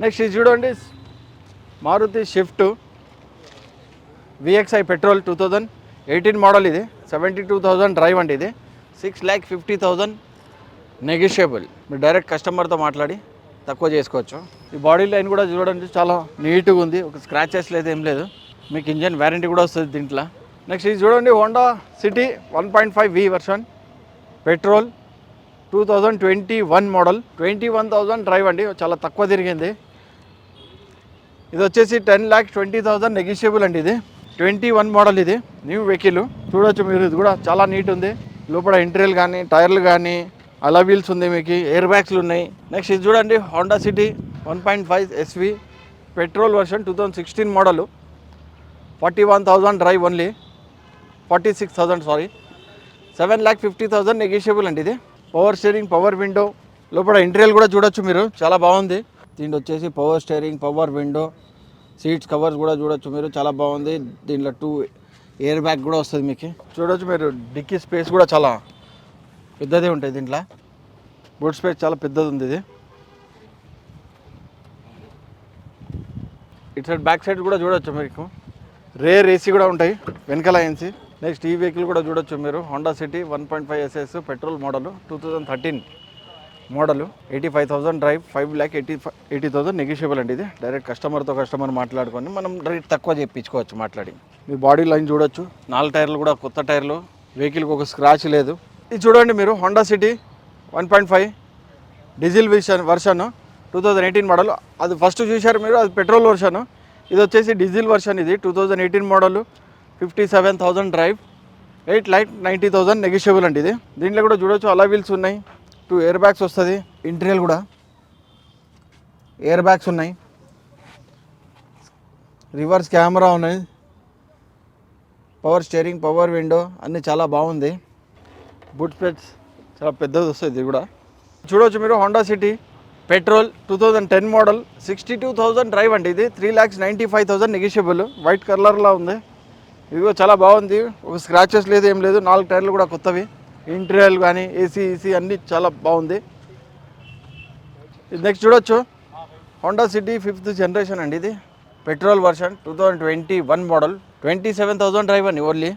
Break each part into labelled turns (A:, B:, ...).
A: Next ఇది చూడండి, Maruti Swift VXi petrol 2018 model. ఇది 72,000 డ్రైవ్ అండి. ఇది 6,50,000 నెగిషియబుల్. మీరు డైరెక్ట్ కస్టమర్తో మాట్లాడి తక్కువ చేసుకోవచ్చు. ఈ బాడీ లైన్ కూడా చూడండి చాలా నీట్గా ఉంది, ఒక స్క్రాచెస్ లేదు, ఏం లేదు. మీకు ఇంజన్ వ్యారంటీ కూడా వస్తుంది దీంట్లో. నెక్స్ట్ ఇది చూడండి, Honda city 1.5V version petrol 2021 model, 21,000 drive అండి, చాలా తక్కువ తిరిగింది. ఇది వచ్చేసి 10,20,000 నెగిషియబుల్ అండి. ఇది 21 మోడల్, ఇది న్యూ వెహికల్. చూడొచ్చు మీరు, ఇది కూడా చాలా నీట్ ఉంది. లోపల ఇంటీరియర్ కానీ టైర్లు కానీ అలా వీల్స్ ఉంది, మీకు ఎయిర్ బ్యాగ్స్లు ఉన్నాయి. నెక్స్ట్ ఇది చూడండి, Honda city 1.5 SV petrol version 2016 model, 41,000 drive only, 46,000 sorry, 7,50,000 negotiable అండి. ఇది పవర్ స్టీరింగ్, పవర్ విండో, లోపల ఇంటీరియర్ కూడా చూడొచ్చు మీరు, చాలా బాగుంది. దీంట్లో వచ్చేసి power steering, power window, seats covers కూడా చూడొచ్చు మీరు, చాలా బాగుంది. దీంట్లో 2 ఎయిర్ బ్యాగ్ కూడా వస్తుంది మీకు. చూడొచ్చు మీరు, డిక్కీ స్పేస్ కూడా చాలా పెద్దదే ఉంటుంది. దీంట్లో బూట్ స్పేస్ చాలా పెద్దది ఉంది. ఇది ఇటు సైడ్ బ్యాక్ సైడ్ కూడా చూడొచ్చు మీకు, రేర్ ఏసీ కూడా ఉంటాయి వెనకాల ఏసీ. నెక్స్ట్ ఈ వెహికల్ కూడా చూడొచ్చు మీరు, Honda city 1.5 SS petrol model 2013 model, 85,000 drive, 5,80,000 negotiable అండి. ఇది డైరెక్ట్ కస్టమర్ మాట్లాడుకొని మనం రేట్ తక్కువ చెప్పించుకోవచ్చు మాట్లాడి. మీ బాడీ లైన్ చూడొచ్చు, 4 టైర్లు కూడా కొత్త టైర్లు, వెహికల్కి ఒక స్క్రాచ్ లేదు. ఇది చూడండి మీరు, Honda city 1.5 diesel version 2018 model. అది ఫస్ట్ చూశారు మీరు, అది పెట్రోల్ వర్షన్. ఇది వచ్చేసి డీజిల్ వర్షన్. ఇది 2018 మోడల్, 57,000 డ్రైవ్, 8,90,000 నెగిషియబుల్ అండి. ఇది దీంట్లో కూడా చూడొచ్చు, అలా వీల్స్ ఉన్నాయి, 2 ఎయిర్ బ్యాగ్స్ వస్తుంది. ఇంటీరియర్ కూడా ఎయిర్ బ్యాగ్స్ ఉన్నాయి, రివర్స్ కెమెరా ఉన్నాయి, పవర్ స్టీరింగ్, పవర్ విండో అన్నీ చాలా బాగుంది. బూట్ స్పేస్ చాలా పెద్దది వస్తుంది. ఇది కూడా చూడవచ్చు మీరు, Honda city petrol 2010 model, 62,000 drive అండి. ఇది 3,95,000 నెగిషియబుల్, వైట్ కలర్లో ఉంది. ఇది కూడా చాలా బాగుంది, ఒక స్క్రాచెస్ లేదు, ఏం లేదు. 4 టైర్లు కూడా కొత్తవి, ఇంటీరియర్ కానీ ఏసీ అన్నీ చాలా బాగుంది. ఇది నెక్స్ట్ చూడొచ్చు, హోండా సిటీ 5th జనరేషన్ అండి. ఇది పెట్రోల్ వర్షన్ 2021 మోడల్, 27,000 డ్రైవ్ అండి ఓన్లీ,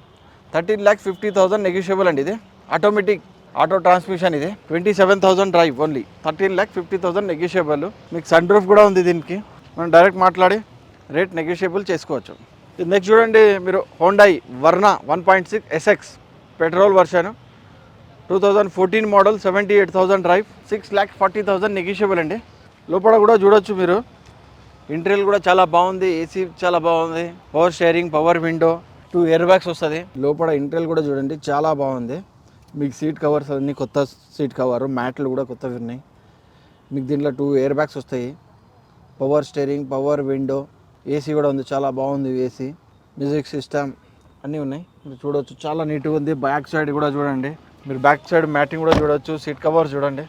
A: 13,50,000 నెగిషియబుల్ అండి. ఇది ఆటోమేటిక్ ఆటో ట్రాన్స్మిషన్. ఇది 27,000 డ్రైవ్ ఓన్లీ, 13,50,000 నెగిషియబుల్. మీకు సన్ రూఫ్ కూడా ఉంది. దీనికి మనం డైరెక్ట్ మాట్లాడి రేట్ నెగిషియబుల్ చేసుకోవచ్చు. ఇది నెక్స్ట్ చూడండి మీరు, Hyundai Verna 1.6 SX petrol version 2014 model, 78,000 drive, 6,40,000 negotiable అండి. లోపల కూడా చూడొచ్చు మీరు, ఇంటీరియర్ కూడా చాలా బాగుంది, ఏసీ చాలా బాగుంది, power steering, power window, 2 air bags వస్తుంది. లోపల ఇంటీరియర్ కూడా చూడండి చాలా బాగుంది. మీకు సీట్ కవర్స్ అన్నీ కొత్త సీట్ కవర్, మ్యాట్లు కూడా కొత్తవి ఉన్నాయి. మీకు దీంట్లో 2 ఎయిర్ బ్యాగ్స్ వస్తాయి, power steering, power window, AC కూడా ఉంది, చాలా బాగుంది. ఏసీ, మ్యూజిక్ సిస్టమ్ అన్నీ ఉన్నాయి. మీరు చూడవచ్చు, చాలా నీట్గా ఉంది. బ్యాక్ సైడ్ కూడా చూడండి మీరు, బ్యాక్ సైడ్ మ్యాటింగ్ కూడా చూడవచ్చు, సీట్ కవర్స్ చూడండి.